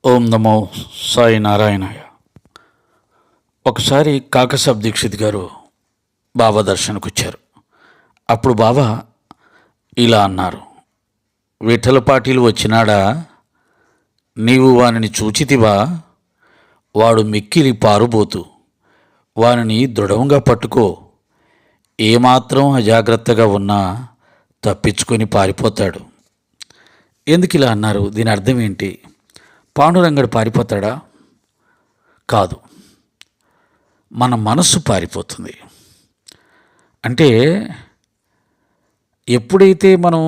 ఓం నమో సాయి నారాయణాయ. ఒకసారి కాకసాబ్ దీక్షిత్ గారు బాబా దర్శనకు వచ్చారు. అప్పుడు బాబా ఇలా అన్నారు, విఠల పాటీలు వచ్చినాడా, నీవు వానిని చూచితివా? వాడు మిక్కిలి పారుబోతు, వానిని దృఢంగా పట్టుకో. ఏమాత్రం అజాగ్రత్తగా ఉన్నా తప్పించుకొని పారిపోతాడు. ఎందుకు ఇలా అన్నారు? దీని అర్థం ఏంటి? పాండురంగడు పారిపోతాడా? కాదు, మన మనస్సు పారిపోతుంది. అంటే ఎప్పుడైతే మనం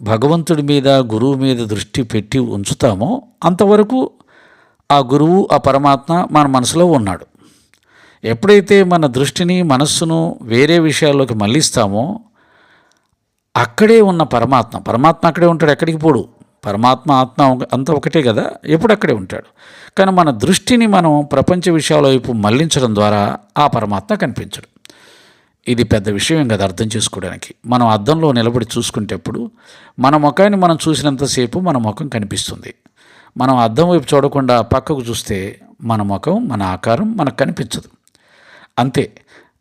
భగవంతుడి మీద, గురువు మీద దృష్టి పెట్టి ఉంచుతామో అంతవరకు ఆ గురువు, ఆ పరమాత్మ మన మనసులో ఉన్నాడు. ఎప్పుడైతే మన దృష్టిని, మనస్సును వేరే విషయాల్లోకి మళ్ళిస్తామో అక్కడే ఉన్న పరమాత్మ అక్కడే ఉంటాడు, ఎక్కడికి పోడు. పరమాత్మ, ఆత్మ అంతా ఒకటే కదా, ఎప్పుడు అక్కడే ఉంటాడు. కానీ మన దృష్టిని మనం ప్రపంచ విషయాల వైపు మళ్లించడం ద్వారా ఆ పరమాత్మ కనిపించడు. ఇది పెద్ద విషయం కదా అర్థం చేసుకోవడానికి. మనం అద్దంలో నిలబడి చూసుకునేటప్పుడు మన ముఖాన్ని మనం చూసినంతసేపు మన ముఖం కనిపిస్తుంది. మనం అద్దం వైపు చూడకుండా పక్కకు చూస్తే మన ముఖం, మన ఆకారం మనకు కనిపించదు. అంతే.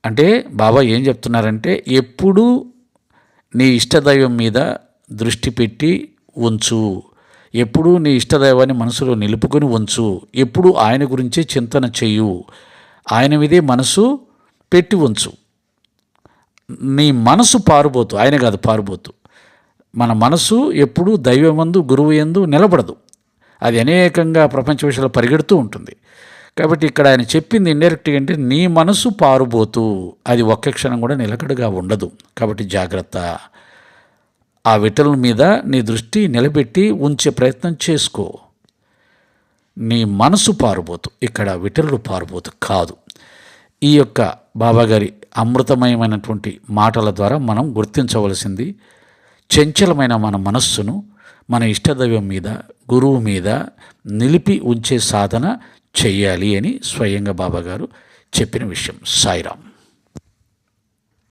అంటే బాబా ఏం చెప్తున్నారంటే, ఎప్పుడూ నీ ఇష్టదైవం మీద దృష్టి పెట్టి ఉంచు, ఎప్పుడూ నీ ఇష్టదైవాన్ని మనసులో నిలుపుకొని ఉంచు, ఎప్పుడూ ఆయన గురించే చింతన చెయ్యు, ఆయన మీదే మనసు పెట్టి ఉంచు. నీ మనసు పారుబోతు, ఆయన కాదు పారుబోతు. మన మనసు ఎప్పుడూ దైవమందు, గురువు యందు నిలబడదు. అది అనేకంగా ప్రపంచ విషయాలు పరిగెడుతూ ఉంటుంది. కాబట్టి ఇక్కడ ఆయన చెప్పింది ఇండైరెక్ట్గా అంటే, నీ మనసు పారుబోతు, అది ఒక్క క్షణం కూడా నిలకడగా ఉండదు. కాబట్టి జాగ్రత్త. ఆ విఠల మీద నీ దృష్టి నిలబెట్టి ఉంచే ప్రయత్నం చేసుకో. నీ మనసు పారుబోతు, ఇక్కడ విఠలుడు పారుబోతు కాదు. ఈ యొక్క బాబాగారి అమృతమయమైనటువంటి మాటల ద్వారా మనం గుర్తించవలసింది, చంచలమైన మన మనస్సును మన ఇష్టదైవం మీద, గురువు మీద నిలిపి ఉంచే సాధన చెయ్యాలి అని స్వయంగా బాబాగారు చెప్పిన విషయం. సాయిరాం.